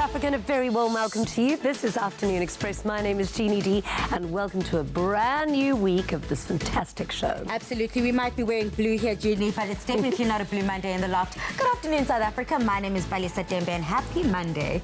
Africa, and a very warm welcome to you. This is Afternoon Express. My name is Jeannie D, and welcome to a brand new week of this fantastic show. Absolutely. We might be wearing blue here, Jeannie, but it's definitely not a Blue Monday in the loft. Good afternoon, South Africa. My name is Balisa Dembe, and happy Monday.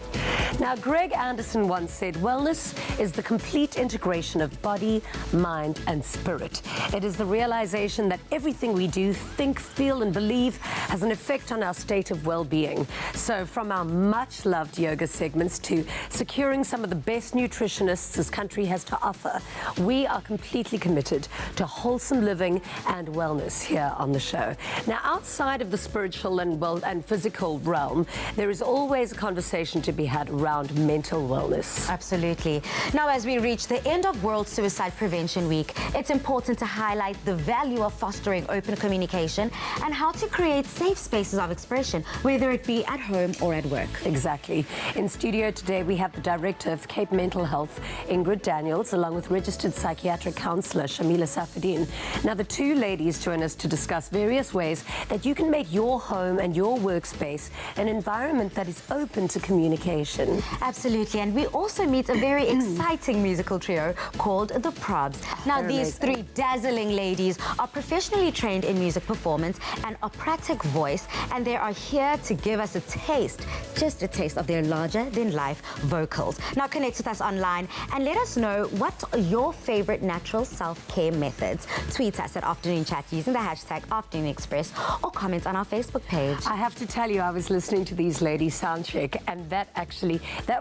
Now, Greg Anderson once said, wellness is the complete integration of body, mind, and spirit. It is the realization that everything we do, think, feel, and believe has an effect on our state of well-being. So from our much-loved yoga segments to securing some of the best nutritionists this country has to offer, we are completely committed to wholesome living and wellness here on the show. Now, outside of the spiritual and physical realm, there is always a conversation to be had around mental wellness. Absolutely. Now, as we reach the end of World Suicide Prevention Week, it's important to highlight the value of fostering open communication and how to create safe spaces of expression, whether it be at home or at work. Exactly. In studio today, we have the Director of Cape Mental Health, Ingrid Daniels, along with registered psychiatric counsellor, Shamila Safadine. Now, the two ladies join us to discuss various ways that you can make your home and your workspace an environment that is open to communication. Absolutely. And we also meet a very exciting musical trio called the Probs. Now, these three dazzling ladies are professionally trained in music performance and operatic voice, and they are here to give us a taste, just a taste of their larger-than-life vocals. Now, connect with us online and let us know what are your favorite natural self-care methods. Tweet us at Afternoon Chat using the hashtag Afternoon Express, or comment on our Facebook page. I have to tell you, I was listening to these ladies sound check, and that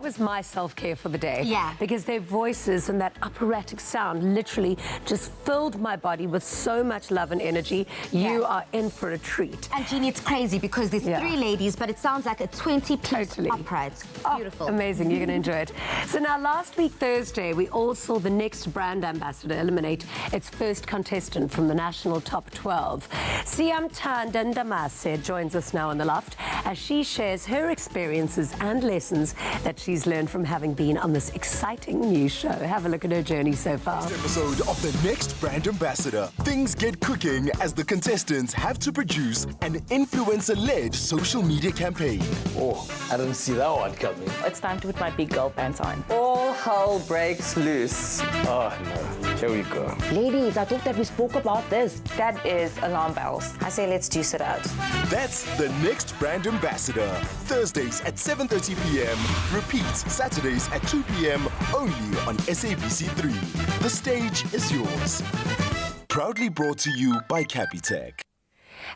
was my self-care for the day. Yeah. Because their voices and that operatic sound literally just filled my body with so much love and energy. You are in for a treat. And Jeannie, it's crazy because there's three ladies, but it sounds like a 20-piece opera. It's beautiful. Amazing. You're going to enjoy it. So now, last week, Thursday, we all saw the next brand ambassador eliminate its first contestant from the national top 12. Siam Tandandamase joins us now in the loft as she shares her experiences and lessons that she's learned from having been on this exciting new show. Have a look at her journey so far. Next episode of the next brand ambassador. Things get cooking as the contestants have to produce an influencer-led social media campaign. Oh, I didn't see that one coming. It's time to put my big girl pants on. All hell breaks loose. Oh no, here we go. Ladies, I thought that we spoke about this. That is alarm bells. I say let's juice it out. That's the next brand ambassador. Thursdays at 7:30 p.m. Repeat Saturdays at 2 p.m. only on SABC3. The stage is yours. Proudly brought to you by Capitec.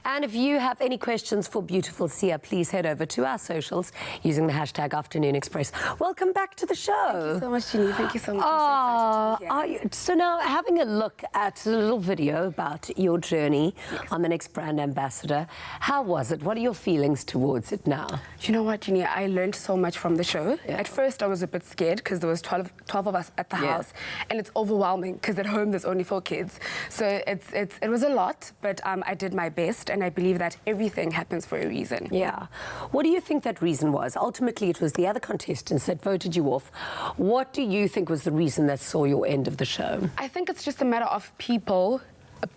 And if you have any questions for beautiful Sia, please head over to our socials using the hashtag Afternoon Express. Welcome back to the show. Thank you so much, Jeannie. Thank you so much. I'm so excited to be here. So now, having a look at a little video about your journey on the next brand ambassador, how was it? What are your feelings towards it now? You know what, Jeannie? I learned so much from the show. At first, I was a bit scared because there was 12 of us at the house, and it's overwhelming because at home there's only 4 kids. So it was a lot, but I did my best. And I believe that everything happens for a reason. Yeah. What do you think that reason was? Ultimately, it was the other contestants that voted you off. What do you think was the reason that saw your end of the show? I think it's just a matter of people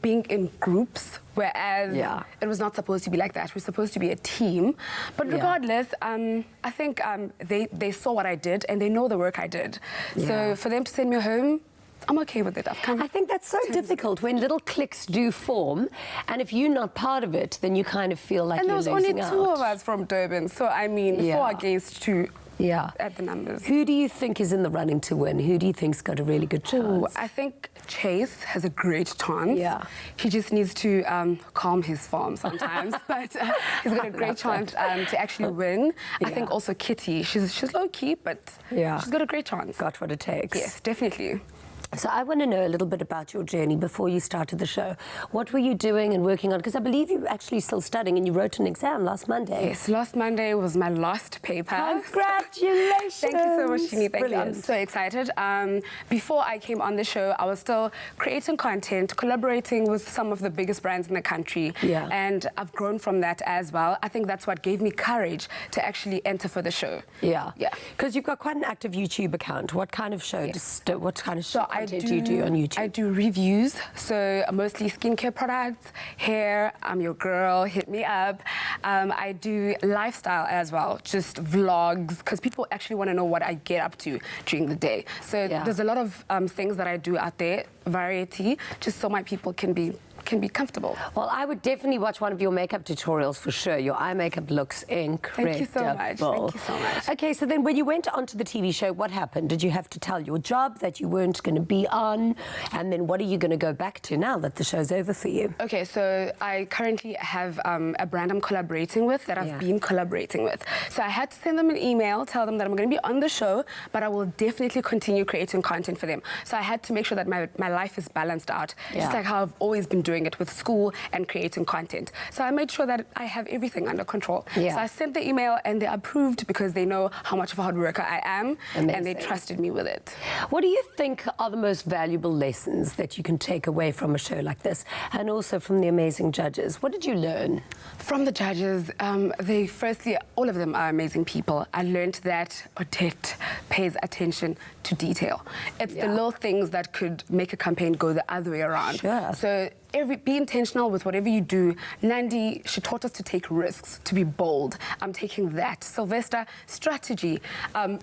being in groups, whereas it was not supposed to be like that. We're supposed to be a team. But regardless, I think they saw what I did and they know the work I did. So for them to send me home, I'm okay with it. I think that's so difficult when little cliques do form, and if you're not part of it, then you kind of feel like you're losing out. And there was only 2 of us from Durban, so I mean, 4 against 2 at the numbers. Who do you think is in the running to win? Who do you think's got a really good chance? I think Chase has a great chance. Yeah. He just needs to calm his farm sometimes, but he's got a great chance to actually win. I think also Kitty, she's low-key, but she's got a great chance. Got what it takes. Yes, definitely. So I want to know a little bit about your journey before you started the show. What were you doing and working on? Because I believe you were actually still studying and you wrote an exam last Monday. Yes, last Monday was my last paper. Congratulations! Thank you so much, Jeannie. Thank Brilliant. you. I'm so excited. Before I came on the show, I was still creating content, collaborating with some of the biggest brands in the country. Yeah. And I've grown from that as well. I think that's what gave me courage to actually enter for the show. Yeah. Yeah. Because you've got quite an active YouTube account. What kind of show? What kind of show? content do you do on YouTube? I do reviews, so mostly skincare products, hair. I'm your girl, hit me up. I do lifestyle as well, just vlogs, because people actually want to know what I get up to during the day. So there's a lot of things that I do out there, variety, just so my people can be comfortable. Well, I would definitely watch one of your makeup tutorials for sure. Your eye makeup looks incredible. Thank you so much. Thank you so much. Okay, so then when you went onto the TV show, what happened? Did you have to tell your job that you weren't going to be on? And then what are you going to go back to now that the show's over for you? Okay, so I currently have a brand I'm collaborating with that I've been collaborating with. So I had to send them an email, tell them that I'm going to be on the show, but I will definitely continue creating content for them. So I had to make sure that my life is balanced out, just like how I've always been doing it with school and creating content. So I made sure that I have everything under control. So I sent the email and they approved because they know how much of a hard worker I am. Amazing. And they trusted me with it. What do you think are the most valuable lessons that you can take away from a show like this, and also from the amazing judges? What did you learn? From the judges, firstly, all of them are amazing people. I learned that Odette pays attention to detail. It's the little things that could make a campaign go the other way around. Sure. So be intentional with whatever you do. Nandi, she taught us to take risks, to be bold. I'm taking that. Sylvester, strategy.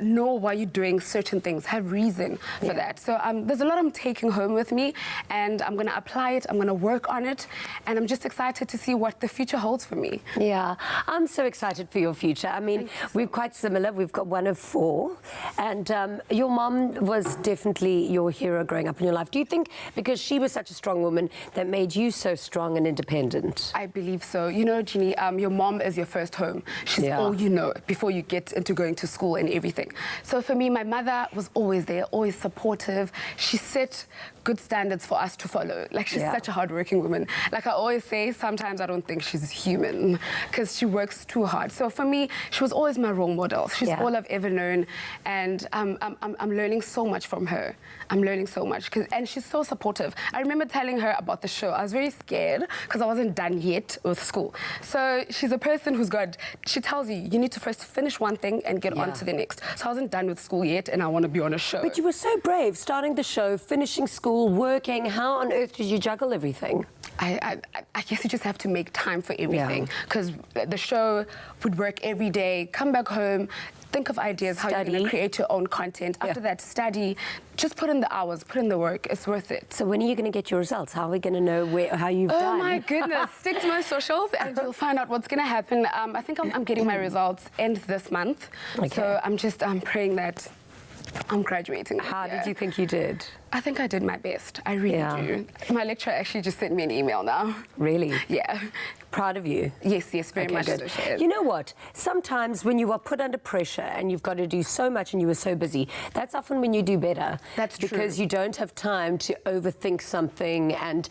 Know why you're doing certain things. Have reason for that. So there's a lot I'm taking home with me, and I'm going to apply it. I'm going to work on it, and I'm just excited to see what the future holds for me. Yeah, I'm so excited for your future. I mean, we're quite similar. We've got one of 4, and your mom was definitely your hero growing up in your life. Do you think because she was such a strong woman that made you so strong and independent? I believe so. You know, Jeannie, your mom is your first home. She's all you know before you get into going to school and everything. So for me, my mother was always there, always supportive. She set good standards for us to follow. Like, she's such a hardworking woman. Like I always say, sometimes I don't think she's human because she works too hard. So for me, she was always my role model. She's all I've ever known, and I'm learning so much from her. I'm learning so much, and she's so supportive. I remember telling her about the show. I was very scared because I wasn't done yet with school. So she's a person she tells you, you need to first finish one thing and get on to the next. So I wasn't done with school yet, and I want to be on a show. But you were so brave, starting the show, finishing school, working. How on earth did you juggle everything? I guess you just have to make time for everything, because the show would work every day, come back home, think of ideas, how you're going to create your own content. After that, study. Just put in the hours, put in the work. It's worth it. So when are you going to get your results? How are we going to know how you've done? Oh, my goodness. Stick to my socials and you'll find out what's going to happen. I think I'm getting my results end this month. So I'm praying that I'm graduating. How did you think you did? I think I did my best. I really do. My lecturer actually just sent me an email now. Really? Yeah. Proud of you? Yes, very much good. So. You know what? Sometimes when you are put under pressure and you've got to do so much and you are so busy, that's often when you do better. That's true. Because you don't have time to overthink something, and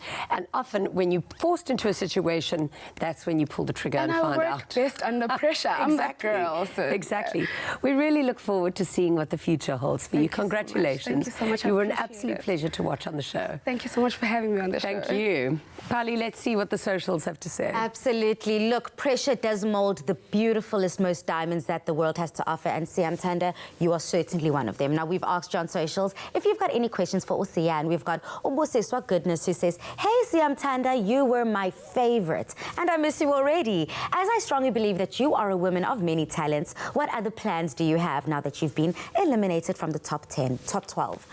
often when you're forced into a situation, that's when you pull the trigger and find I out. work best under pressure. I'm that girl. So. Exactly. We really look forward to seeing what the future holds for you. Thank Congratulations. you so much. You were an absolute pleasure to watch on the show. Thank you so much for having me on the show. Thank you. Pali, let's see what the socials have to say. Absolutely. Look, pressure does mold the beautifulest, most diamonds that the world has to offer, and Siam Tanda, you are certainly one of them. Now, we've asked you on socials if you've got any questions for Usia, and we've got Umboseswa Goodness, who says, hey, Siam Tanda, you were my favorite, and I miss you already. As I strongly believe that you are a woman of many talents, what other plans do you have now that you've been eliminated from the top 10, top 12?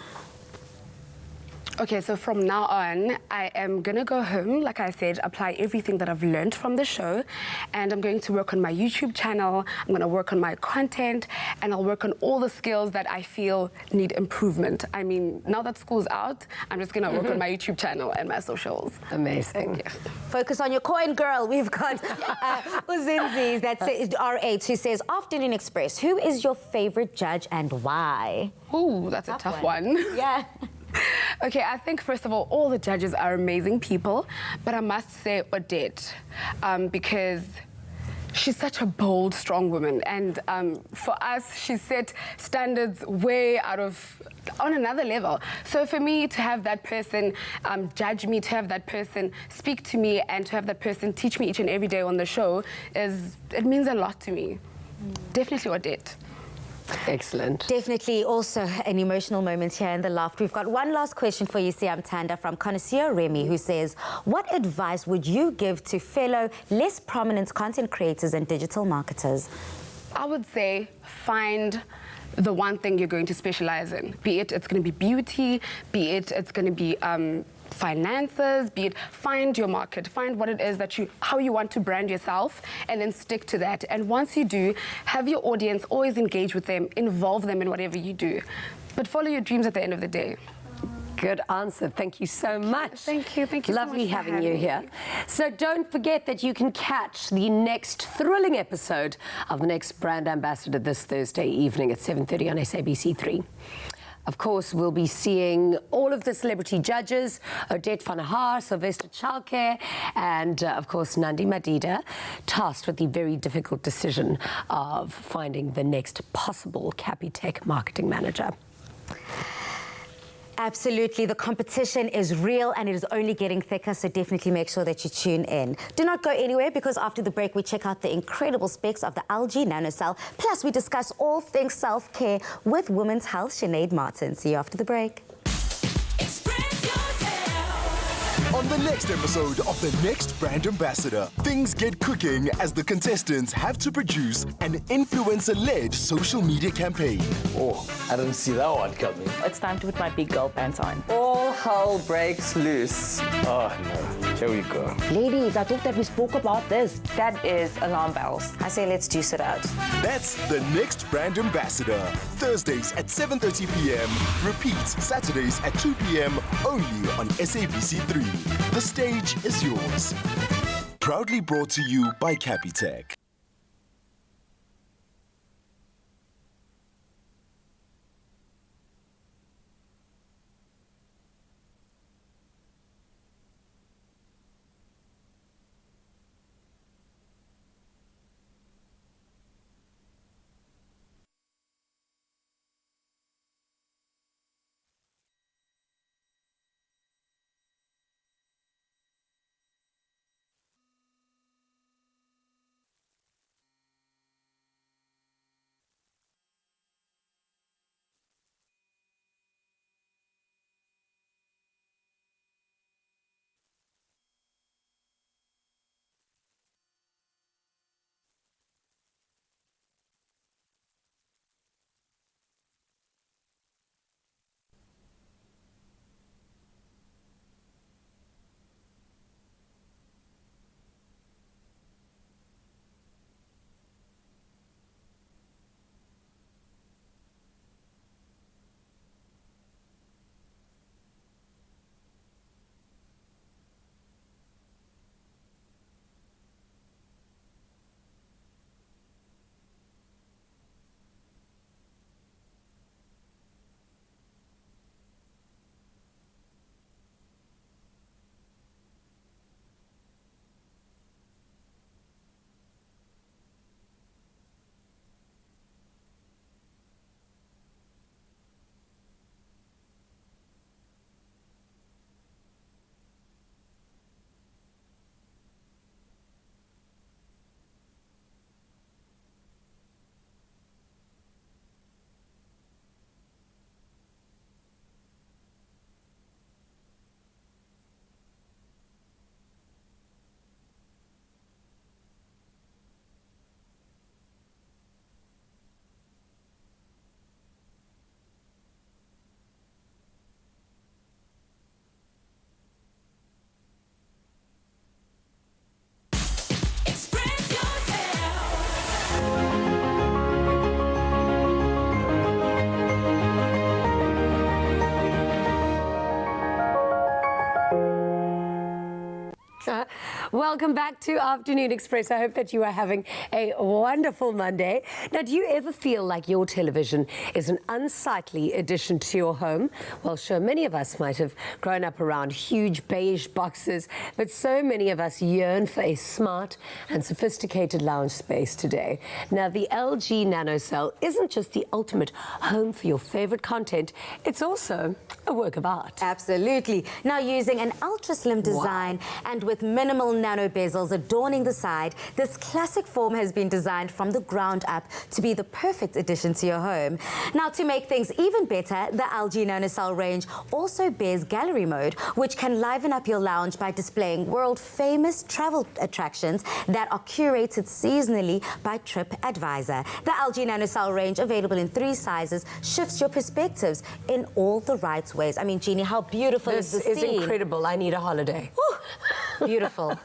Okay, so from now on, I am going to go home, like I said, apply everything that I've learned from the show, and I'm going to work on my YouTube channel, I'm going to work on my content, and I'll work on all the skills that I feel need improvement. I mean, now that school's out, I'm just going to work on my YouTube channel and my socials. Amazing. Yes. Focus on your coin, girl. We've got Uzinzi, that's R8, who says, Afternoon Express, who is your favorite judge and why? Ooh, that's a tough one. Yeah. Okay, I think, first of all the judges are amazing people, but I must say Odette, because she's such a bold, strong woman, and for us, she set standards way on another level. So for me to have that person judge me, to have that person speak to me, and to have that person teach me each and every day on the show, it means a lot to me. Definitely Odette. Excellent. Definitely also an emotional moment here in the loft. We've got one last question for you, Siam Tanda, from Connoisseur Remy, who says, what advice would you give to fellow less prominent content creators and digital marketers? I would say find the one thing you're going to specialize in. Be it it's going to be beauty, be it it's going to be finances, be it find your market, find what it is that how you want to brand yourself, and then stick to that. And once you do, have your audience, always engage with them, involve them in whatever you do. But follow your dreams at the end of the day. Good answer. Thank you so much. Thank you. Thank you Lovely so much for having you having here. me. So don't forget that you can catch the next thrilling episode of the next Brand Ambassador this Thursday evening at 7:30 on SABC3. Of course, we'll be seeing all of the celebrity judges, Odette van der Haar, Sylvester Chalke, and, of course, Nandi Madida, tasked with the very difficult decision of finding the next possible Capitec marketing manager. Absolutely. The competition is real and it is only getting thicker, so definitely make sure that you tune in. Do not go anywhere, because after the break, we check out the incredible specs of the LG NanoCell. Plus, we discuss all things self-care with Women's Health, Sinead Martin. See you after the break. On the next episode of The Next Brand Ambassador, things get cooking as the contestants have to produce an influencer-led social media campaign. Oh, I didn't see that one coming. It's time to put my big girl pants on. All hell breaks loose. Oh no, here we go. Ladies, I thought that we spoke about this. That is alarm bells. I say let's juice it out. That's The Next Brand Ambassador. Thursdays at 7:30 p.m. Repeat Saturdays at 2 p.m. only on SABC3. The stage is yours. Proudly brought to you by Capitec. Welcome back to Afternoon Express. I hope that you are having a wonderful Monday. Now, do you ever feel like your television is an unsightly addition to your home? Well, sure, many of us might have grown up around huge beige boxes, but so many of us yearn for a smart and sophisticated lounge space today. Now, the LG NanoCell isn't just the ultimate home for your favorite content, it's also a work of art. Absolutely. Now, using an ultra-slim design and with with minimal nano bezels adorning the side, this classic form has been designed from the ground up to be the perfect addition to your home. Now, to make things even better, the LG NanoCell range also bears gallery mode, which can liven up your lounge by displaying world-famous travel attractions that are curated seasonally by TripAdvisor. The LG NanoCell range, available in 3 sizes, shifts your perspectives in all the right ways. I mean, Jeannie, how beautiful is this scene? This is incredible. I need a holiday. Woo! Beautiful.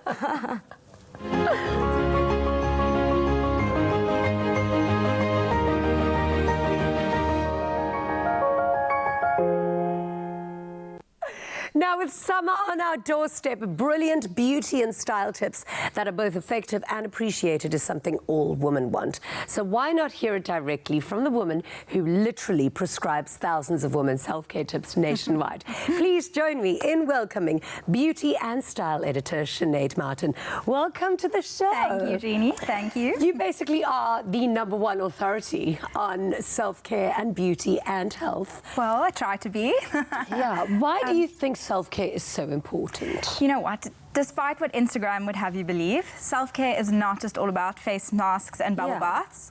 Now, with summer on our doorstep, brilliant beauty and style tips that are both effective and appreciated is something all women want. So why not hear it directly from the woman who literally prescribes thousands of women's self-care tips nationwide? Please join me in welcoming beauty and style editor Sinead Martin. Welcome to the show. Thank you, Jeannie. Thank you. You basically are the #1 authority on self-care and beauty and health. Well, I try to be. Yeah. Why do you think self-care is so important? You know what? Despite what Instagram would have you believe, self-care is not just all about face masks and bubble baths.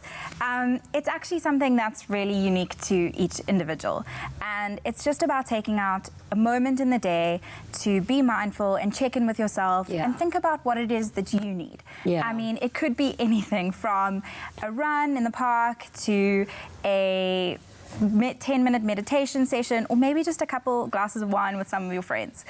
It's actually something that's really unique to each individual. And it's just about taking out a moment in the day to be mindful and check in with yourself and think about what it is that you need. I mean, it could be anything from a run in the park to a 10-minute meditation session, or maybe just a couple glasses of wine with some of your friends.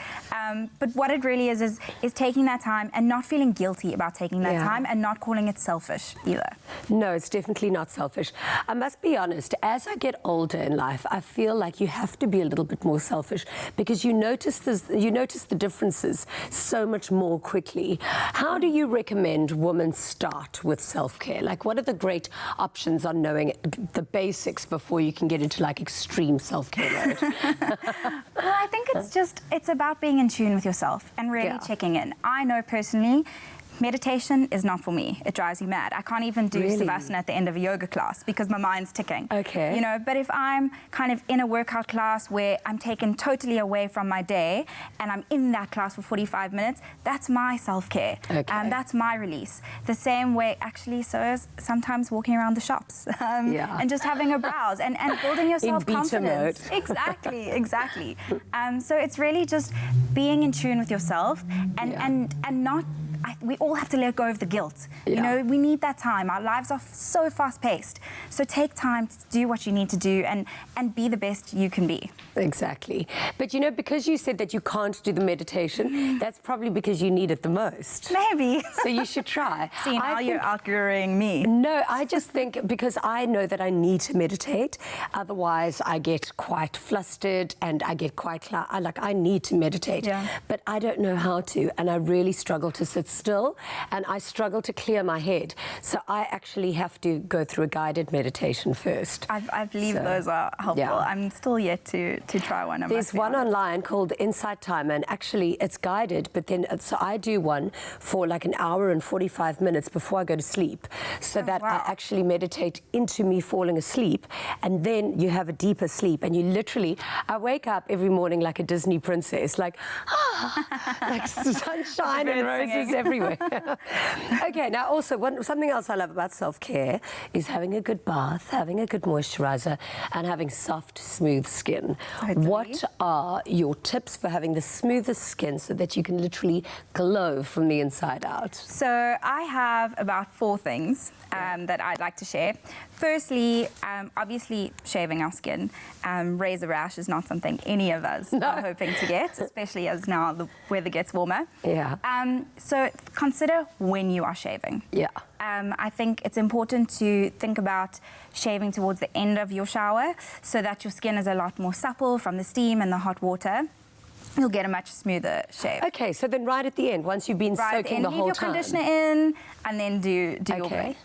But what it really is taking that time and not feeling guilty about taking that time, and not calling it selfish either. No, it's definitely not selfish. I must be honest, as I get older in life, I feel like you have to be a little bit more selfish, because you notice the differences so much more quickly. How do you recommend women start with self-care? Like, what are the great options on knowing the basics before you can get into like extreme self-care mode? Well, I think it's about being in tune with yourself and really checking in. I know personally, meditation is not for me. It drives me mad. I can't even do Savasana at the end of a yoga class because my mind's ticking. Okay. You know, but if I'm kind of in a workout class where I'm taken totally away from my day and I'm in that class for 45 minutes, that's my self-care. And that's my release. The same way, actually, so is sometimes walking around the shops and just having a browse and building your self-confidence. Exactly. So it's really just being in tune with yourself and not... we all have to let go of the guilt. You know, we need that time. Our lives are so fast-paced. So take time to do what you need to do and be the best you can be. Exactly. But, you know, because you said that you can't do the meditation, that's probably because you need it the most. Maybe. So you should try. See, now you're outgrowing me. No, I just think because I know that I need to meditate. Otherwise, I get quite flustered and I get quite... I need to meditate. But I don't know how to, and I really struggle to sit still, and I struggle to clear my head. So I actually have to go through a guided meditation first. I believe those are helpful. I'm still yet to try one. There's one online called Insight Timer, and actually it's guided, but then so I do one for like an hour and 45 minutes before I go to sleep, so that I actually meditate into me falling asleep, and then you have a deeper sleep, and you literally, I wake up every morning like a Disney princess, like sunshine and roses everywhere. Okay, now also something else I love about self-care is having a good bath, having a good moisturizer, and having soft, smooth skin. What are your tips for having the smoothest skin so that you can literally glow from the inside out? So I have about 4 things that I'd like to share. Firstly, obviously shaving our skin. Razor rash is not something any of us are hoping to get, especially as now the weather gets warmer. So consider when you are shaving. I think it's important to think about shaving towards the end of your shower so that your skin is a lot more supple from the steam and the hot water. You'll get a much smoother shave. Okay, so then right at the end, once you've been soaking the whole time. Leave your conditioner in and then do your braid.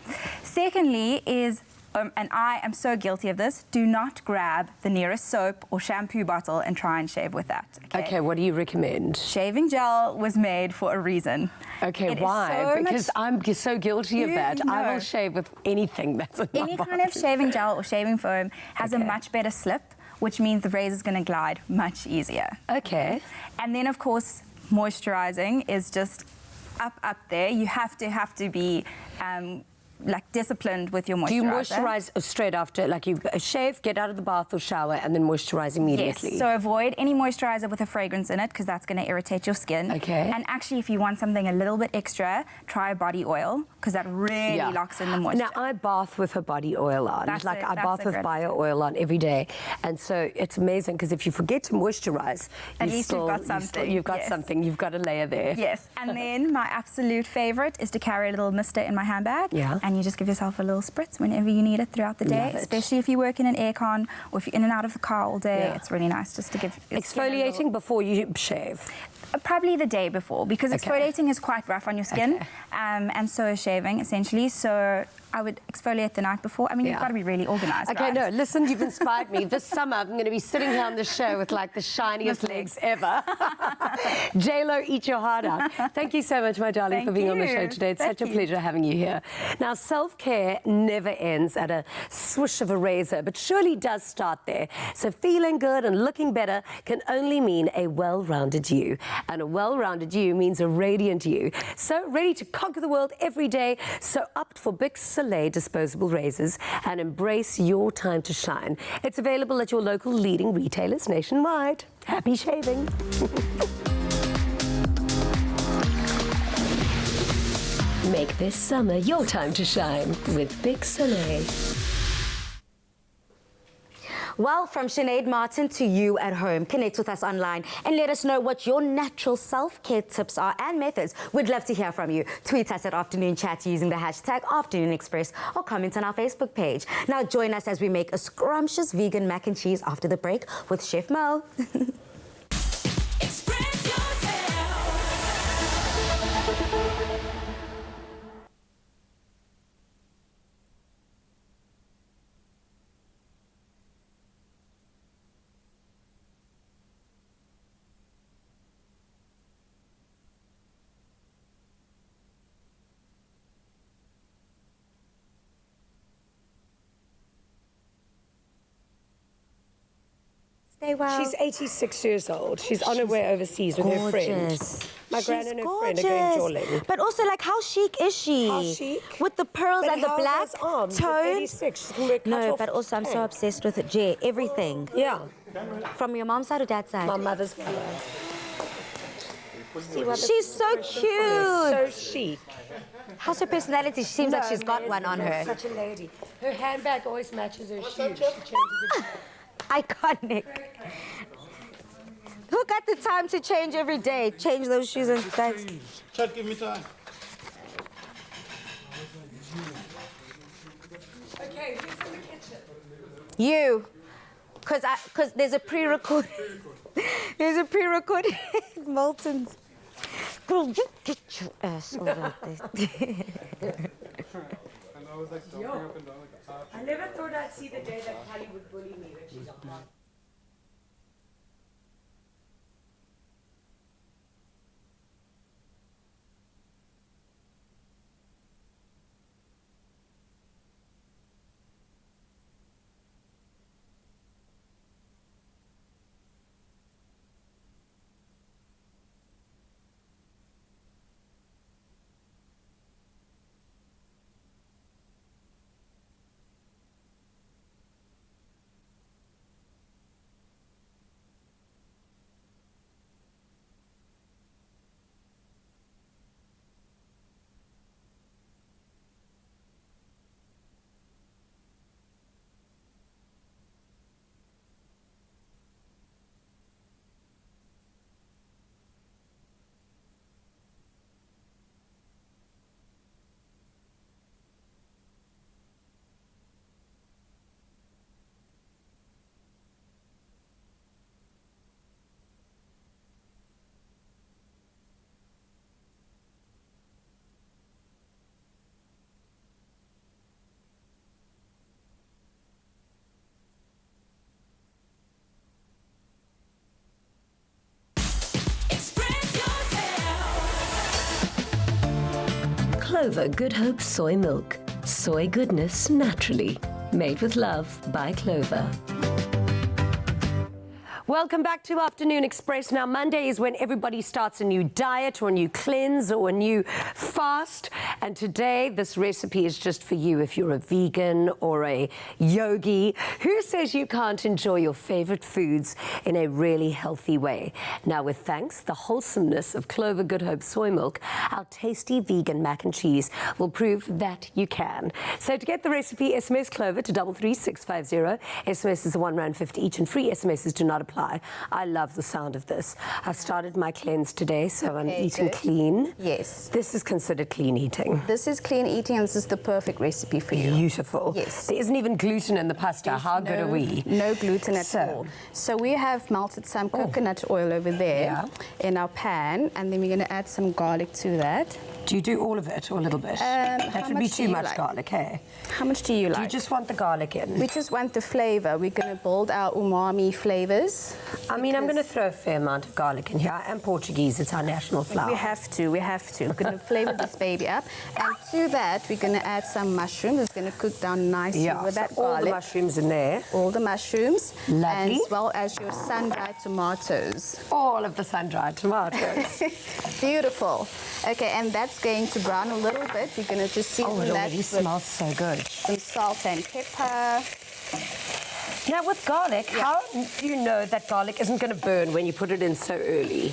Secondly is, and I am so guilty of this, do not grab the nearest soap or shampoo bottle and try and shave with that. Okay, what do you recommend? Shaving gel was made for a reason. Okay, why? Because I'm so guilty of that. I will shave with anything that's in my Any kind of shaving gel or shaving foam has a much better slip, which means the razor is going to glide much easier. Okay. And then, of course, moisturizing is just up there. You have to be like disciplined with your moisturizer. Do you moisturize straight after, like you shave, get out of the bath or shower, and then moisturize immediately? Yes, so avoid any moisturizer with a fragrance in it because that's going to irritate your skin. Okay. And actually, if you want something a little bit extra, try body oil because that really locks in the moisture. Now, I bath with a body oil on. That's I bath with bio oil on every day. And so it's amazing because if you forget to moisturize, at least you've got something. You've got something. You've got a layer there. Yes. And then my absolute favorite is to carry a little mister in my handbag. Yeah. And you just give yourself a little spritz whenever you need it throughout the day, especially if you work in an aircon or if you're in and out of the car all day. It's really nice just to give exfoliating before you shave. Probably the day before, because exfoliating is quite rough on your skin, and so is shaving, essentially. So I would exfoliate the night before. I mean, you've got to be really organized. Okay, no, listen, you've inspired me. This summer, I'm going to be sitting here on the show with like the shiniest legs ever. J-Lo, eat your heart out. Thank you so much, my darling, for being on the show today. It's such a pleasure having you here. Now, self-care never ends at a swish of a razor, but surely does start there. So feeling good and looking better can only mean a well-rounded you. And a well-rounded you means a radiant you. So ready to conquer the world every day. So opt for Big Soleil disposable razors and embrace your time to shine. It's available at your local leading retailers nationwide. Happy shaving. Make this summer your time to shine with Big Soleil. Well, from Sinead Martin to you at home, connect with us online and let us know what your natural self-care tips are and methods. We'd love to hear from you. Tweet us at Afternoon Chat using the hashtag Afternoon Express or comment on our Facebook page. Now join us as we make a scrumptious vegan mac and cheese after the break with Chef Mo. Express yourself. Stay well. She's 86 years old. She's on her way overseas with her friend. My gran and her friend are going jolling. But also, like, how chic is she? How chic? With the pearls and the black arms tone. 86. She can wear No, cut-off but also I'm so pants. obsessed with it, Jay. Everything. Yeah. From your mom's side or dad's side? My mother's mother. She's so cute. So chic. How's her personality? She seems like she's got one on her. Such a lady. Her handbag always matches her shoes. She changes it. Iconic. Who got the time to change every day? Change those shoes and bags. Chat, give me time. Okay, who's in the kitchen? You. Because there's a pre-recorded. There's a pre-recorded Molten's. Girl, you get your ass over there. I never thought I'd see the day that Callie would bully me, but she's a hot. Clover Good Hope Soy Milk. Soy goodness naturally. Made with love by Clover. Welcome back to Afternoon Express. Now, Monday is when everybody starts a new diet or a new cleanse or a new fast. And today, this recipe is just for you if you're a vegan or a yogi. Who says you can't enjoy your favorite foods in a really healthy way? Now, with thanks, the wholesomeness of Clover Good Hope soy milk, our tasty vegan mac and cheese will prove that you can. So to get the recipe, SMS Clover to 33650. SMS is R1.50 each and free SMSs do not apply. I love the sound of this. I've started my cleanse today, so I'm eating clean. Yes. This is considered clean eating. This is clean eating, and this is the perfect recipe for you. Beautiful. Yes. There isn't even gluten in the pasta. How good are we? No gluten at all. So we have melted some coconut oil over there in our pan, and then we're going to add some garlic to that. Do you do all of it or a little bit? That would be too much garlic, hey? How much do you like? Do you just want the garlic in? We just want the flavour. We're going to build our umami flavours. I mean, I'm going to throw a fair amount of garlic in here. I am Portuguese. It's our national flower. We have to. We're going to flavour this baby up. And to that, we're going to add some mushrooms. It's going to cook down nicely with that garlic. All the mushrooms in there. All the mushrooms. Lovely. As well as your sun-dried tomatoes. All of the sun-dried tomatoes. Beautiful. Okay, and that's going to brown a little bit. We're going to just season that already smells so good. Some salt and pepper. Now, with garlic, how do you know that garlic isn't going to burn when you put it in so early?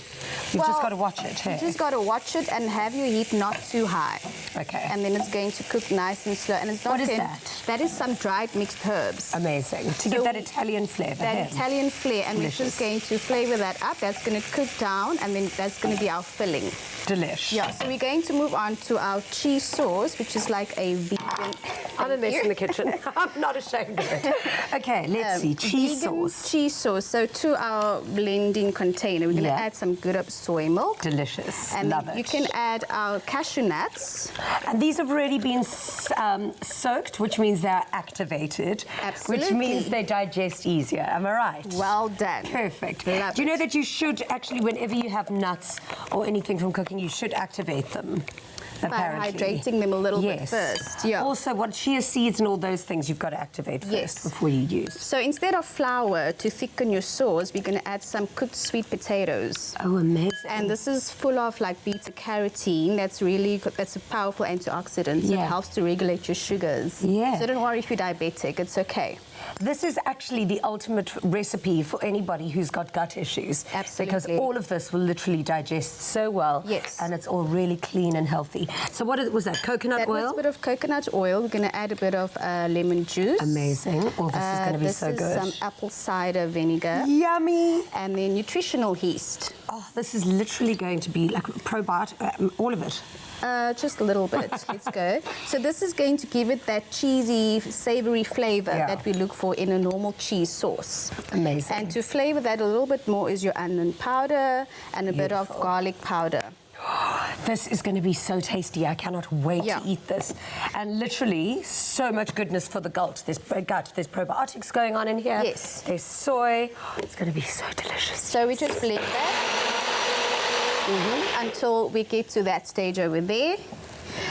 You've just got to watch it, hey? You just got to watch it and have your heat not too high. Okay. And then it's going to cook nice and slow. And it's not What is that? That is some dried mixed herbs. Amazing. To give that Italian flavour. That Italian flair. And Delicious. we're just going to flavour that up. That's going to cook down, and then that's going to be our filling. Delish. Yeah, so we're going to move on to our cheese sauce, which is like a vegan... I'm a mess in the kitchen. I'm not ashamed of it. Okay, let's see. Cheese sauce. Cheese sauce. So to our blending container, we're going to add some good up soy milk. Delicious. And love it. You can add our cashew nuts. And these have already been soaked, which means they're activated. Absolutely. Which means they digest easier. Am I right? Well done. Perfect. Love Do you know that you should actually, whenever you have nuts or anything from cooking, you should activate them? Apparently. By hydrating them a little bit first. Yeah. Also, what chia seeds and all those things you've got to activate first before you use. So instead of flour to thicken your sauce, we're going to add some cooked sweet potatoes. Oh, amazing. And this is full of like beta carotene. That's a powerful antioxidant. So it helps to regulate your sugars. Yeah. So don't worry if you're diabetic. It's okay. This is actually the ultimate recipe for anybody who's got gut issues. Absolutely. Because all of this will literally digest so well. Yes. And it's all really clean and healthy. So what was that? Coconut oil? That was a bit of coconut oil. We're going to add a bit of lemon juice. Amazing. Oh, this is going to be so good. This is some apple cider vinegar. Yummy. And then nutritional yeast. Oh, this is literally going to be like probiotic, all of it. Just a little bit. Let's go. So this is going to give it that cheesy, savoury flavour that we look for in a normal cheese sauce. Amazing. And to flavour that a little bit more is your onion powder and a bit of garlic powder. This is going to be so tasty. I cannot wait to eat this. And literally, so much goodness for the gut. There's probiotics going on in here. Yes. There's soy. It's going to be so delicious. So we just blend that until we get to that stage over there.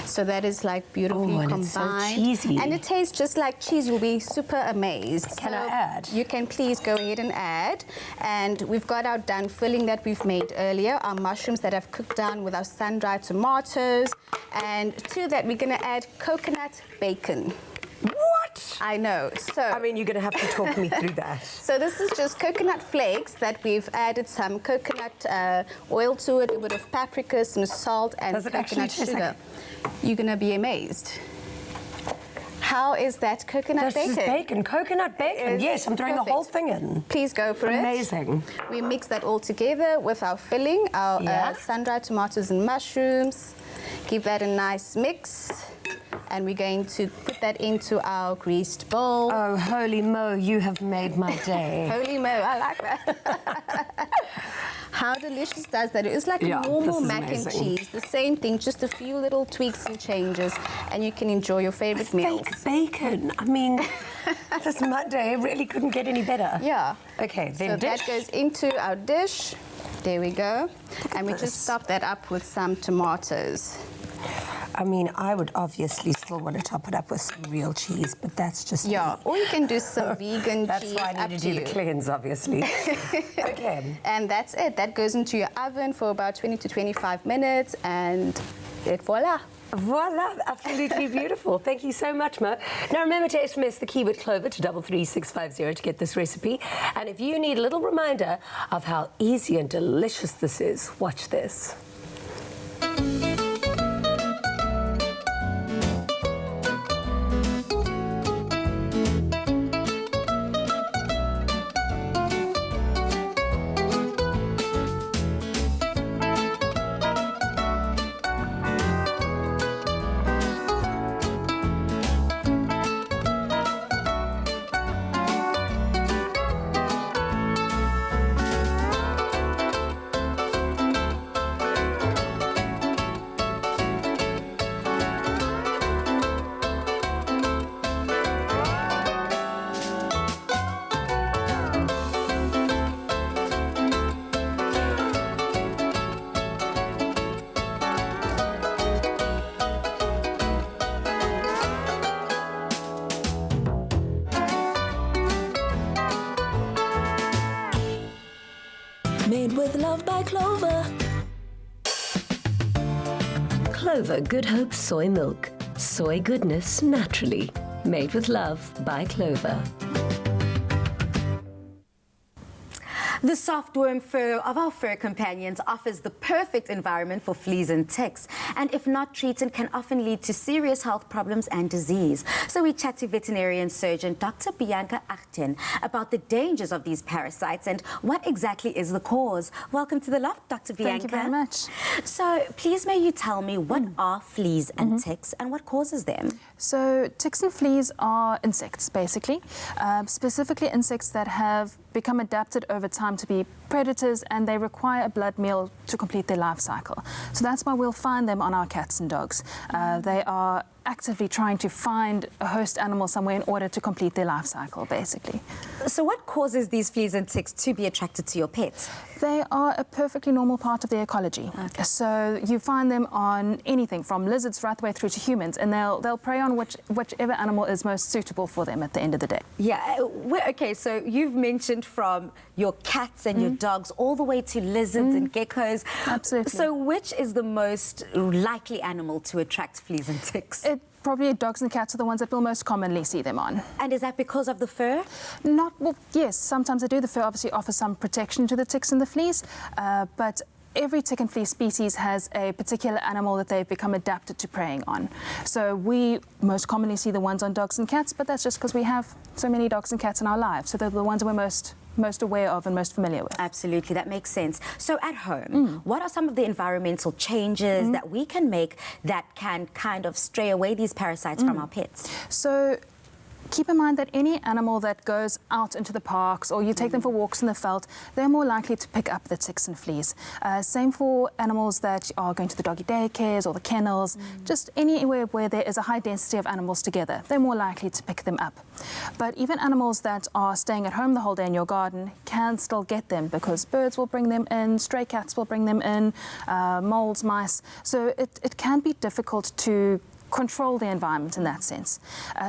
So that is like beautifully combined. It's so cheesy. And it tastes just like cheese. You'll be super amazed. Can I add? You can please go ahead and add. And we've got our done filling that we've made earlier, our mushrooms that have cooked down with our sun-dried tomatoes. And to that, we're going to add coconut bacon. What? I know. So I mean, you're going to have to talk me through that. So this is just coconut flakes that we've added some coconut oil to it, a bit of paprika, some salt, and coconut sugar. You're going to be amazed. How is that coconut bacon? This is bacon. Coconut bacon. Yes, I'm throwing the whole thing in. Please go for it. Amazing. We mix that all together with our filling, our sun-dried tomatoes and mushrooms. Give that a nice mix. And we're going to put that into our greased bowl. Oh, holy mo, you have made my day. Holy mo, I like that. How delicious does that? It's like a normal mac and cheese. The same thing, just a few little tweaks and changes, and you can enjoy your favorite meals. Fake bacon. I mean, this Monday really couldn't get any better. Yeah. Okay, then so dish. that goes into our dish. There we go. And we just top that up with some tomatoes. I mean, I would obviously still want to top it up with some real cheese, but that's just Yeah, me. or you can do some vegan That's cheese. why I need to do the cleanse, obviously. Okay. And that's it. That goes into your oven for about 20 to 25 minutes, and voila. Voila, absolutely beautiful. Thank you so much, Mo. Now remember to SMS the keyword Clover to 33650 to get this recipe. And if you need a little reminder of how easy and delicious this is, watch this. Made with love by Clover. Clover Good Hope Soy Milk. Soy goodness naturally. Made with love by Clover. The soft worm fur of our fur companions offers the perfect environment for fleas and ticks, and if not treated can often lead to serious health problems and disease. So we chat to veterinarian surgeon Dr. Bianca Achten about the dangers of these parasites and what exactly is the cause. Welcome to the loft, Dr. Bianca. Thank you very much. So please may you tell me what are fleas and ticks and what causes them? So ticks and fleas are insects, basically, specifically insects that have become adapted over time to be predators, and they require a blood meal to complete their life cycle. So that's why we'll find them on our cats and dogs. They are actively trying to find a host animal somewhere in order to complete their life cycle, basically. So what causes these fleas and ticks to be attracted to your pet? They are a perfectly normal part of their ecology. Okay. So you find them on anything from lizards right the way through to humans, and they'll prey on whichever animal is most suitable for them at the end of the day. Yeah, okay, so you've mentioned from your cats and your dogs all the way to lizards and geckos. Absolutely. So which is the most likely animal to attract fleas and ticks? Probably dogs and cats are the ones that we'll most commonly see them on. And is that because of the fur? Well, yes, sometimes they do. The fur obviously offers some protection to the ticks and the fleas, but every tick and flea species has a particular animal that they've become adapted to preying on. So we most commonly see the ones on dogs and cats, but that's just because we have so many dogs and cats in our lives. So they're the ones we're most aware of and most familiar with. Absolutely, that makes sense. So at home, what are some of the environmental changes that we can make that can kind of stray away these parasites from our pets? So keep in mind that any animal that goes out into the parks or you take them for walks in the veld, they're more likely to pick up the ticks and fleas. Same for animals that are going to the doggy daycares or the kennels, just anywhere where there is a high density of animals together, they're more likely to pick them up. But even animals that are staying at home the whole day in your garden can still get them because birds will bring them in, stray cats will bring them in, moles, mice. So it can be difficult to control the environment in that sense.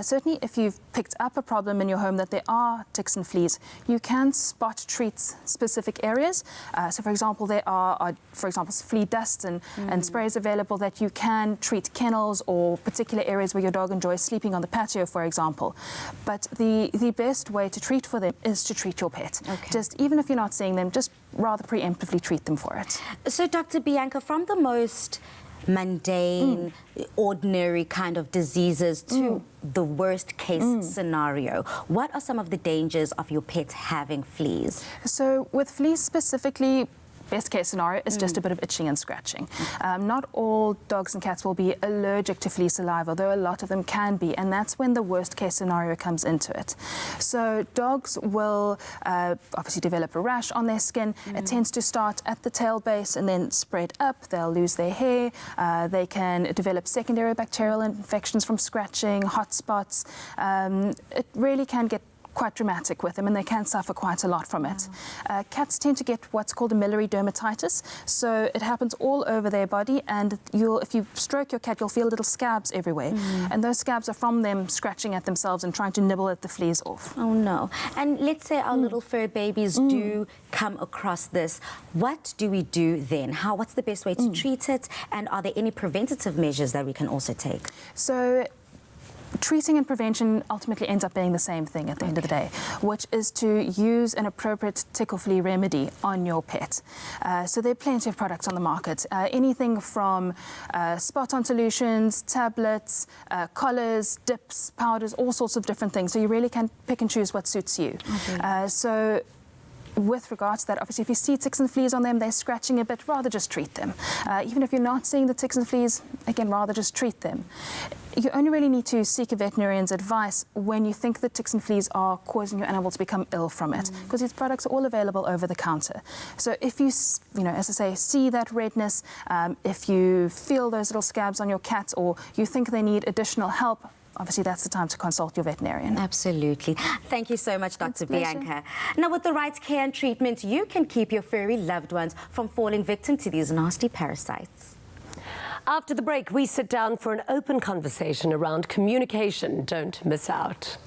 Certainly if you've picked up a problem in your home that there are ticks and fleas, you can spot treat specific areas. So for example, there are flea dusts and sprays available that you can treat kennels or particular areas where your dog enjoys sleeping on the patio, for example. But the best way to treat for them is to treat your pet. Okay. Just even if you're not seeing them, just rather preemptively treat them for it. So Dr. Bianca, from the most mundane, ordinary kind of diseases to the worst case scenario, what are some of the dangers of your pet having fleas? So with fleas specifically, best case scenario is just a bit of itching and scratching. Not all dogs and cats will be allergic to flea saliva, though a lot of them can be, and that's when the worst case scenario comes into it. So dogs will obviously develop a rash on their skin. It tends to start at the tail base and then spread up. They'll lose their hair. They can develop secondary bacterial infections from scratching, hot spots. It really can get quite dramatic with them, and they can suffer quite a lot from it. Cats tend to get what's called a miliary dermatitis, so it happens all over their body, and if you stroke your cat, you'll feel little scabs everywhere, and those scabs are from them scratching at themselves and trying to nibble at the fleas off. Oh no. And let's say our little fur babies do come across this. What do we do then? What's the best way to treat it, and are there any preventative measures that we can also take? So treating and prevention ultimately ends up being the same thing at the end of the day, which is to use an appropriate tickle flea remedy on your pet. So there are plenty of products on the market, anything from spot-on solutions, tablets, collars, dips, powders, all sorts of different things. So you really can pick and choose what suits you. So with regards to that, obviously, if you see ticks and fleas on them, they're scratching a bit, rather just treat them. Even if you're not seeing the ticks and fleas, again, rather just treat them. You only really need to seek a veterinarian's advice when you think that ticks and fleas are causing your animal to become ill from it, because these products are all available over the counter. So if you, as I say, see that redness, if you feel those little scabs on your cat, or you think they need additional help, obviously that's the time to consult your veterinarian. Absolutely. Thank you so much, Dr. Bianca. Now, with the right care and treatment, you can keep your furry loved ones from falling victim to these nasty parasites. After the break, we sit down for an open conversation around communication. Don't miss out.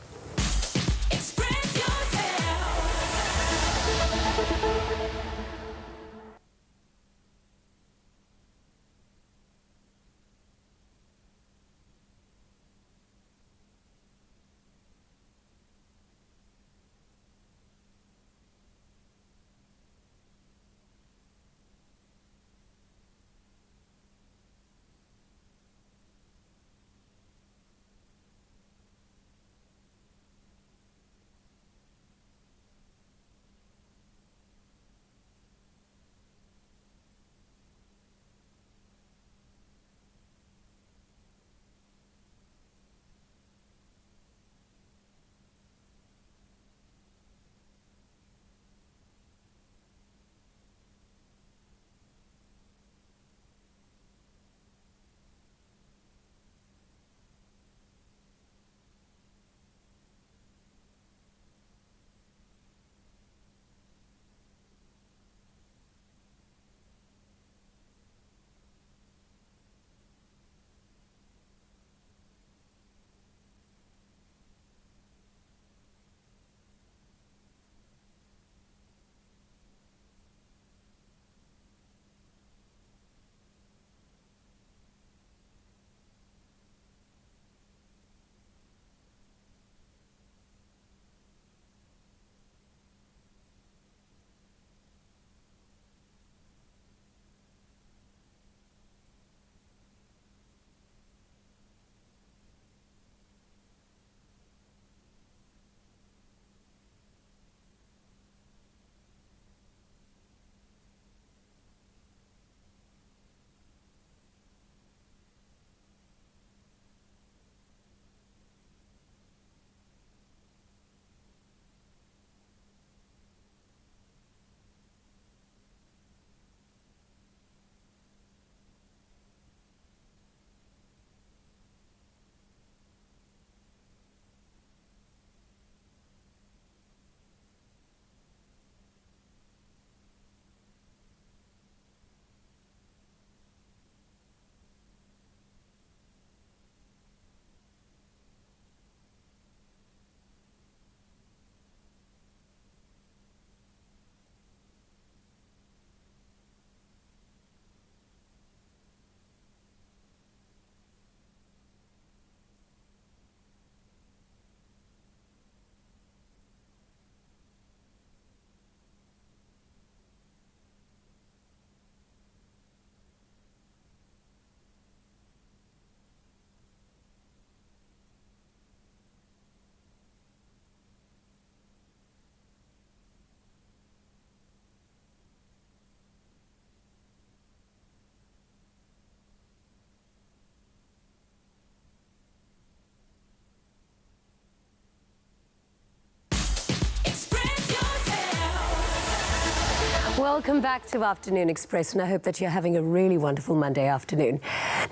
Welcome back to Afternoon Express, and I hope that you're having a really wonderful Monday afternoon.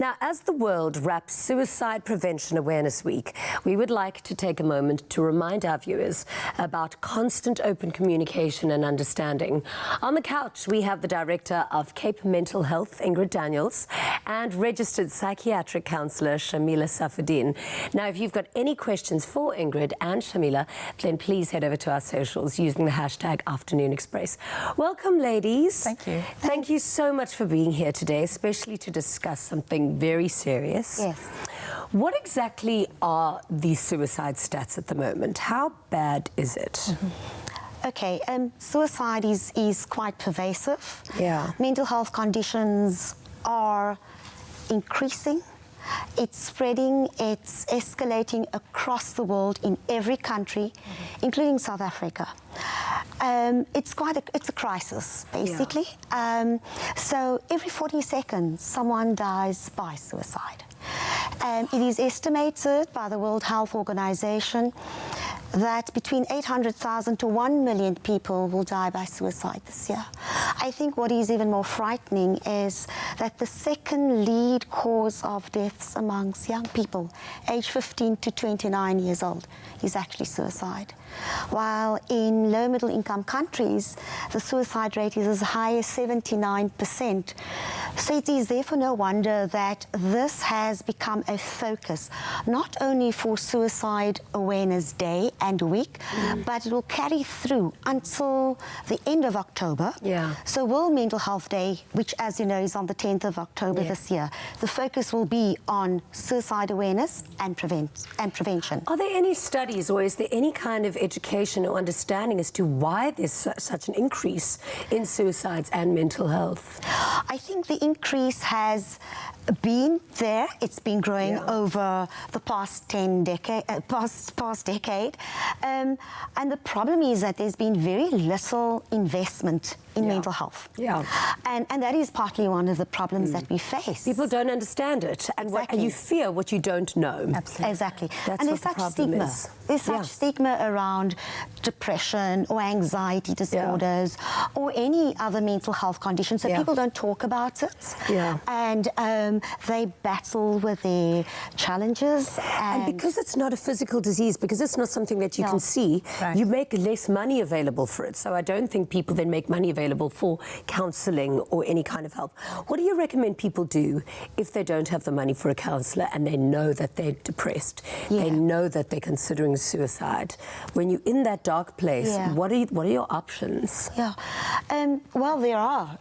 Now, as the world wraps Suicide Prevention Awareness Week, we would like to take a moment to remind our viewers about constant open communication and understanding. On the couch, we have the Director of Cape Mental Health, Ingrid Daniels, and registered psychiatric counsellor, Shamila Safadin. Now, if you've got any questions for Ingrid and Shamila, then please head over to our socials using the hashtag Afternoon Express. Welcome, ladies. Thank you. Thank you so much for being here today, especially to discuss something very serious. Yes. What exactly are the suicide stats at the moment? How bad is it? Okay, suicide is quite pervasive. Yeah. Mental health conditions are increasing. It's spreading, it's escalating across the world in every country, including South Africa. It's a crisis, basically. Yeah. So every 40 seconds, someone dies by suicide. It is estimated by the World Health Organization that between 800,000 to 1 million people will die by suicide this year. I think what is even more frightening is that the second lead cause of deaths amongst young people, aged 15 to 29 years old, is actually suicide. While in low middle income countries, the suicide rate is as high as 79%. So it is therefore no wonder that this has become a focus, not only for Suicide Awareness Day and Week, but it will carry through until the end of October. Yeah. So World Mental Health Day, which as you know is on the 10th of October this year, the focus will be on suicide awareness and prevention. Are there any studies or is there any kind of education or understanding as to why there's such an increase in suicides and mental health? I think the increase has been there. It's been growing over the past past decade. And the problem is that there's been very little investment in mental health. Yeah. And that is partly one of the problems that we face. People don't understand it, and and you fear what you don't know. Absolutely. Exactly. That's and what there's the such problem stigma. is. There's such stigma around depression or anxiety disorders or any other mental health condition. So people don't talk about it. Yeah. And they battle with their challenges. And because it's not a physical disease, because it's not something that you can see, you make less money available for it. So I don't think people then make money available for counselling or any kind of help. What do you recommend people do if they don't have the money for a counsellor and they know that they're depressed? They know that they're considering suicide. When you're in that dark place, what are your options? Yeah. Well, there are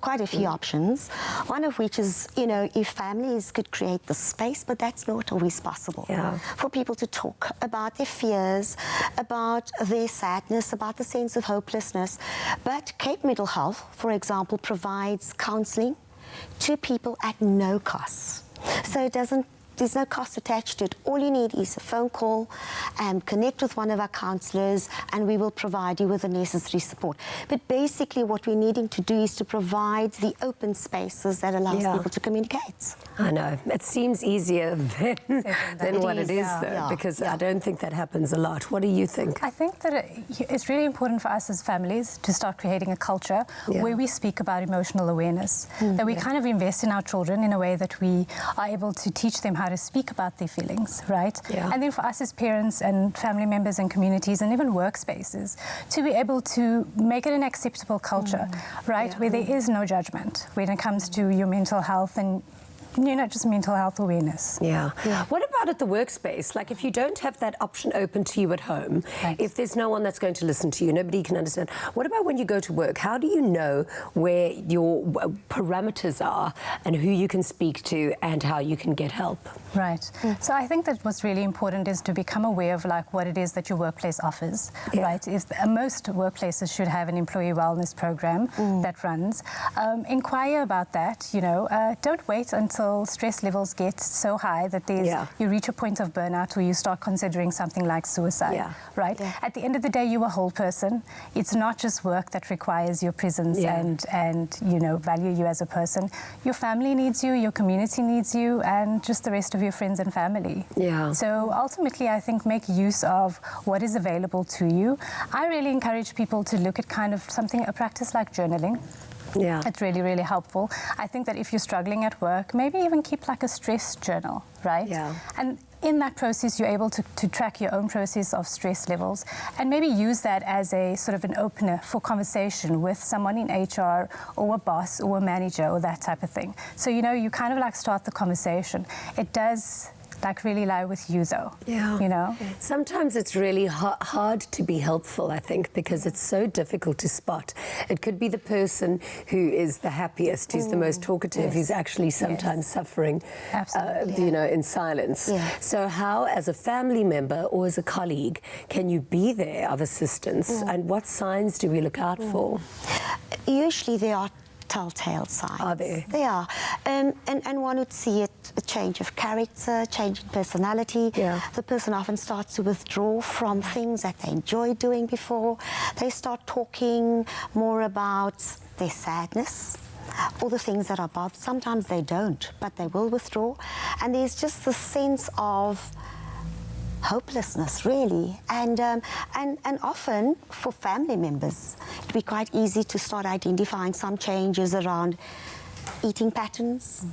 quite a few options. One of which is, if families could create the space, but that's not always possible. For people to talk about their fears, about their sadness, about the sense of hopelessness. But Cape Mental Health, for example, provides counselling to people at no cost. So there's no cost attached to it. All you need is a phone call and connect with one of our counsellors and we will provide you with the necessary support. But basically what we're needing to do is to provide the open spaces that allows people to communicate. I know. It seems easier than what it is, though, because I don't think that happens a lot. What do you think? I think that it's really important for us as families to start creating a culture where we speak about emotional awareness, that we kind of invest in our children in a way that we are able to teach them how to speak about their feelings, right? And then for us as parents and family members and communities and even workspaces to be able to make it an acceptable culture, right? Where there is no judgment when it comes to your mental health and just mental health awareness. What about at the workspace? Like if you don't have that option open to you at home, if there's no one that's going to listen to you, nobody can understand. What about when you go to work? How do you know where your parameters are and who you can speak to and how you can get help? Right. So I think that what's really important is to become aware of what it is that your workplace offers, right? Most workplaces should have an employee wellness program that runs. Inquire about that, don't wait until stress levels get so high that you reach a point of burnout where you start considering something like suicide, right? Yeah. At the end of the day, you're a whole person. It's not just work that requires your presence and you know, value you as a person. Your family needs you, your community needs you, and just the rest of your friends and family. Yeah. So ultimately, I think make use of what is available to you. I really encourage people to look at kind of a practice like journaling. Yeah. It's really, really helpful. I think that if you're struggling at work, maybe even keep like a stress journal, right? Yeah. And in that process, you're able to track your own process of stress levels and maybe use that as a sort of an opener for conversation with someone in HR or a boss or a manager or that type of thing. So, you know, you kind of like start the conversation. It does like really lie with you though. Yeah. You know? Sometimes it's really hard to be helpful, I think, because it's so difficult to spot. It could be the person who is the happiest, who's the most talkative, who's actually sometimes suffering, you know, in silence. Yeah. So how, as a family member or as a colleague, can you be there of assistance? And what signs do we look out for? Usually there are telltale signs. Are there? They are. And one would see it, a change of character, change in personality. Yeah. The person often starts to withdraw from things that they enjoyed doing before. They start talking more about their sadness, all the things that are bothered. Sometimes they don't, but they will withdraw. And there's just the sense of hopelessness, really, and often for family members, it'd be quite easy to start identifying some changes around eating patterns,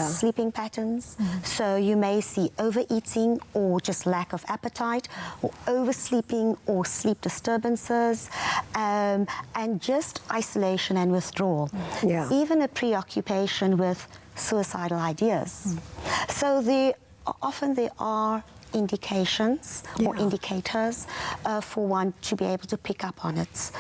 sleeping patterns. So you may see overeating or just lack of appetite, or oversleeping or sleep disturbances, and just isolation and withdrawal. Even a preoccupation with suicidal ideas. So often there are indications or indicators for one to be able to pick up on it.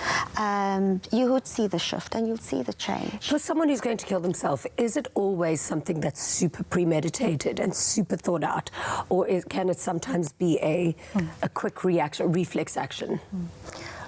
You would see the shift and you'll see the change. For someone who's going to kill themselves, is it always something that's super premeditated and super thought out, or can it sometimes be a quick reaction, reflex action?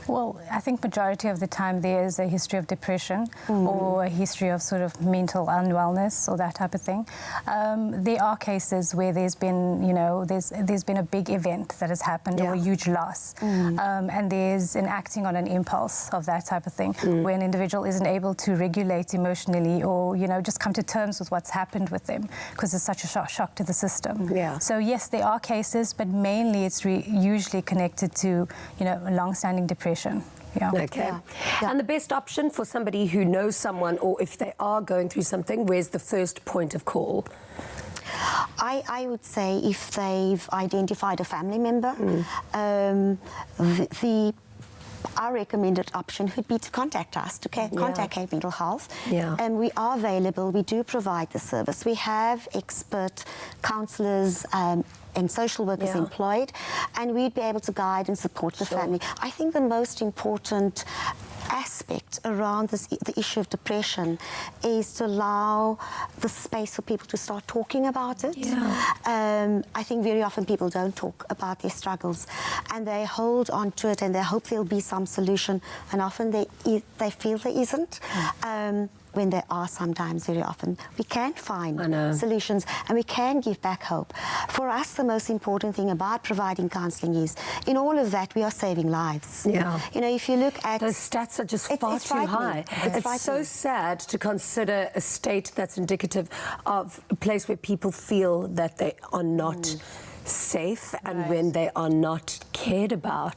Well, I think majority of the time there is a history of depression or a history of sort of mental unwellness or that type of thing. There are cases where there's been, you know, there's been a big event that has happened or a huge loss, and there's an acting on an impulse of that type of thing, where an individual isn't able to regulate emotionally or, you know, just come to terms with what's happened with them because it's such a shock to the system. So yes, there are cases, but mainly it's usually connected to, you know, long-standing depression. Okay. And the best option for somebody who knows someone, or if they are going through something, where's the first point of call? I would say if they've identified a family member, our recommended option would be to contact us, to contact Cape Mental Health. And we are available. We do provide the service. We have expert counsellors and social workers employed, and we'd be able to guide and support the family. I think the most important aspect around the issue of depression is to allow the space for people to start talking about it. I think very often people don't talk about their struggles and they hold on to it and they hope there'll be some solution, and often they feel there isn't. When there are sometimes, very often, we can find solutions and we can give back hope. For us, the most important thing about providing counselling is, in all of that, we are saving lives. You know, if you look at... Those stats are just far too high. It's so sad to consider a state that's indicative of a place where people feel that they are not safe and when they are not cared about.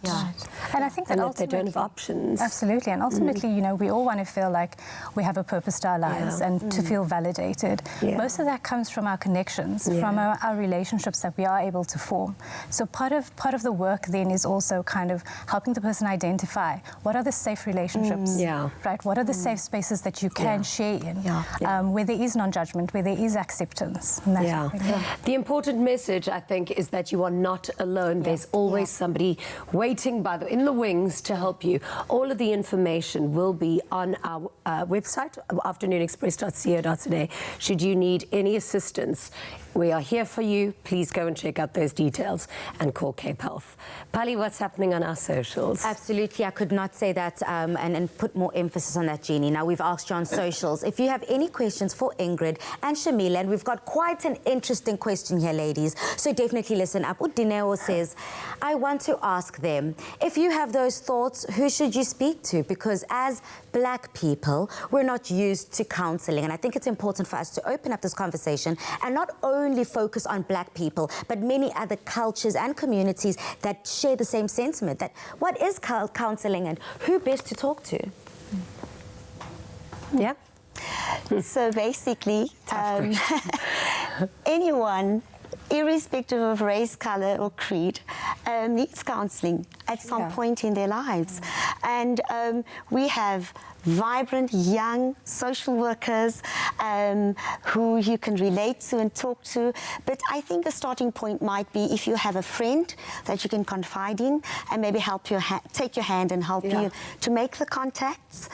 And I think that they don't have options. Absolutely. And ultimately, you know, we all want to feel like we have a purpose to our lives and to feel validated. Most of that comes from our connections, from our relationships that we are able to form. So part of the work then is also kind of helping the person identify what are the safe relationships, right? What are the safe spaces that you can share in, where there is non-judgment, where there is acceptance. And The important message, I think, is that you are not alone. There's always somebody waiting in the wings to help you. All of the information will be on our website, afternoonexpress.co.za. Should you need any assistance We are here for you. Please go and check out those details and call Cape Health. Pali, what's happening on our socials? Absolutely, I could not say that and put more emphasis on that, Jeannie. Now, we've asked you on socials. If you have any questions for Ingrid and Shamila, and we've got quite an interesting question here, ladies, so definitely listen up. Udineo says, I want to ask them, if you have those thoughts, who should you speak to? Because as Black people, we're not used to counselling, and I think it's important for us to open up this conversation and not only focus on Black people, but many other cultures and communities that share the same sentiment, that what is counselling and who best to talk to? Yeah. So basically, anyone, irrespective of race, colour or creed, needs counselling at some point in their lives. And we have vibrant young social workers who you can relate to and talk to. But I think the starting point might be if you have a friend that you can confide in and maybe help you take your hand and help you to make the contacts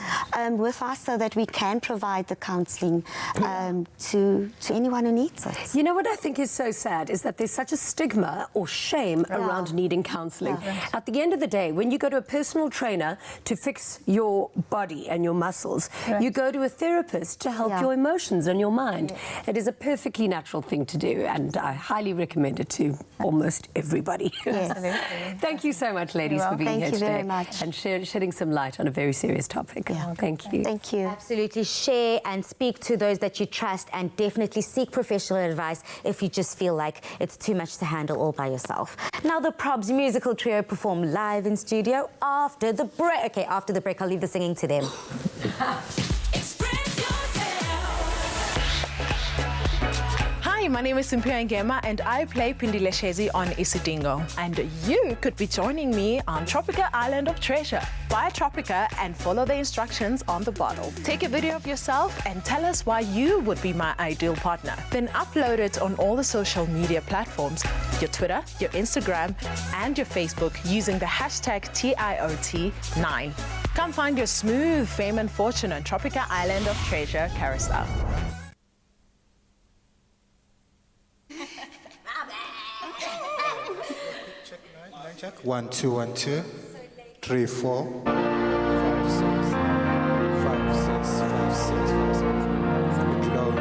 with us so that we can provide the counselling to anyone who needs it. You know what I think is so sad is that there's such a stigma or shame around needing counselling. At the end of the day, when you go to a personal trainer to fix your body and your muscles, you go to a therapist to help your emotions and your mind. It is a perfectly natural thing to do, and I highly recommend it to almost everybody. Thank you so much, ladies, for being here today and shedding some light on a very serious topic. Thank you. Thank you. Absolutely. Share and speak to those that you trust, and definitely seek professional advice if you just feel like it's too much to handle all by yourself. Now, the Probs musical trio perform live in studio after the break. Okay, after the break, I'll leave the singing to them. Hi, my name is Simphiwe Ngema and I play Pindile Shezi on Isidingo. And you could be joining me on Tropica Island of Treasure. Buy Tropica and follow the instructions on the bottle. Take a video of yourself and tell us why you would be my ideal partner. Then upload it on all the social media platforms, your Twitter, your Instagram and your Facebook using the hashtag TIOT9. Come find your smooth fame and fortune on Tropica Island of Treasure carousel. Check 1 2 1 2 3 4 5 6 5 6 5 6 5 6. A bit low.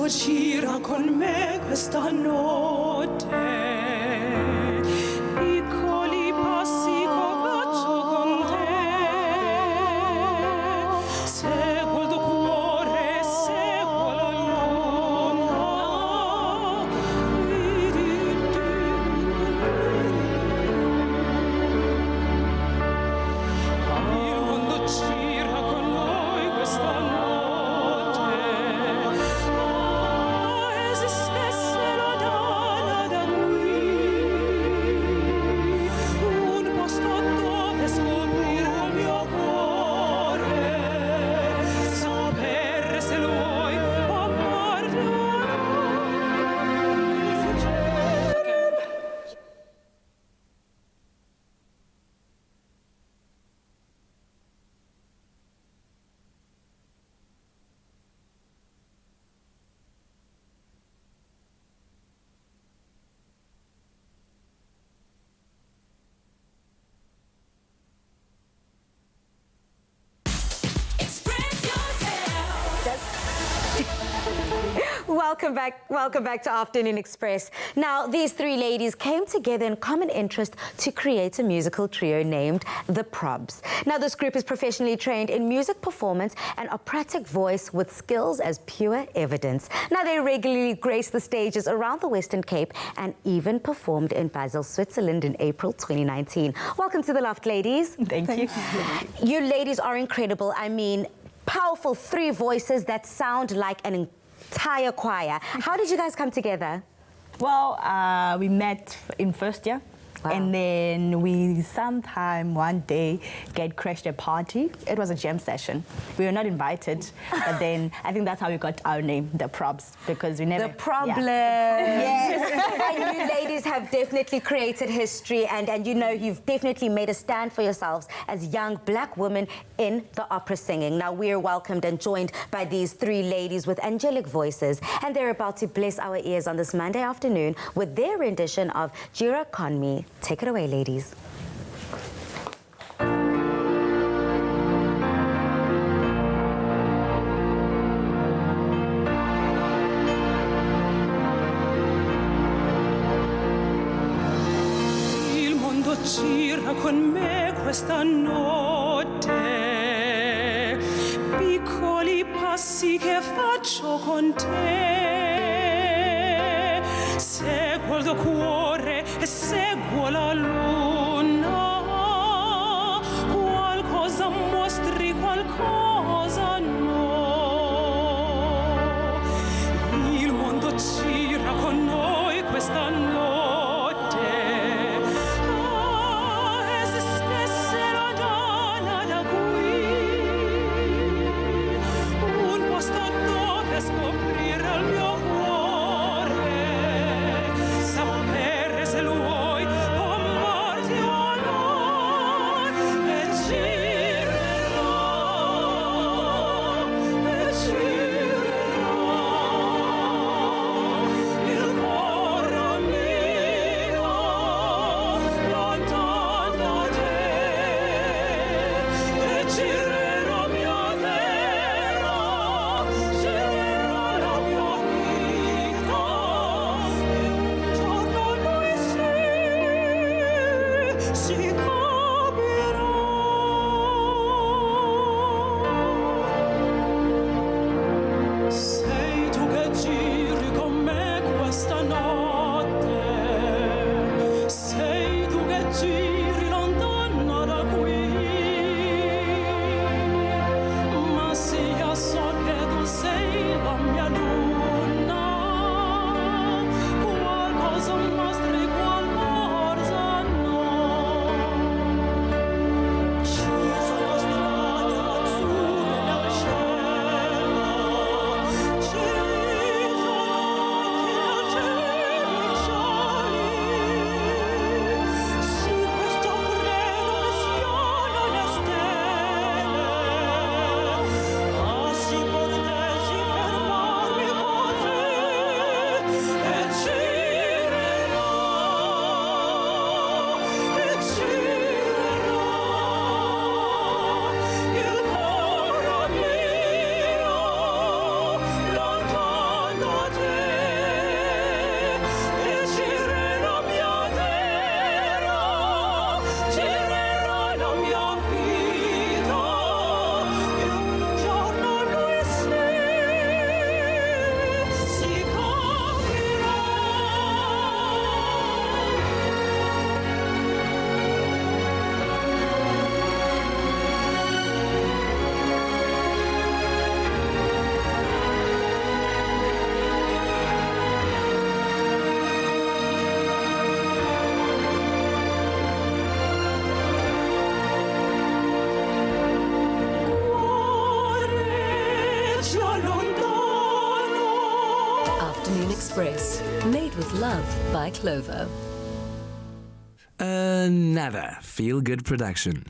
Gira con me questa notte, piccoli passi combacio con te, seguo il tuo cuore, seguo l'onda. Il mondo gira con noi questa notte. Esistesse la Welcome back to Afternoon Express. Now, these three ladies came together in common interest to create a musical trio named The Probs. Now, this group is professionally trained in music performance and operatic voice with skills as pure evidence. Now, they regularly grace the stages around the Western Cape and even performed in Basel, Switzerland in April 2019. Welcome to the Loft, ladies. Thank you. You ladies are incredible. I mean, powerful three voices that sound like an entire choir. How did you guys come together? Well, we met in first year. Wow. And then we sometime one day crashed a party. It was a jam session. We were not invited, but then I think that's how we got our name, The Probs, because we never... The Problem. Yeah. Yes. And you ladies have definitely created history and you know, you've definitely made a stand for yourselves as young black women in the opera singing. Now, we're welcomed and joined by these three ladies with angelic voices, and they're about to bless our ears on this Monday afternoon with their rendition of Jira Conmi. Take it away, ladies. Il mondo gira con me questa notte, piccoli passi che faccio con te, seguo il tuo cuore e seguo la luna, qualcosa mostri, qualcosa no, il mondo gira con noi questa notte. Express, made with love by Clover. Another feel-good production.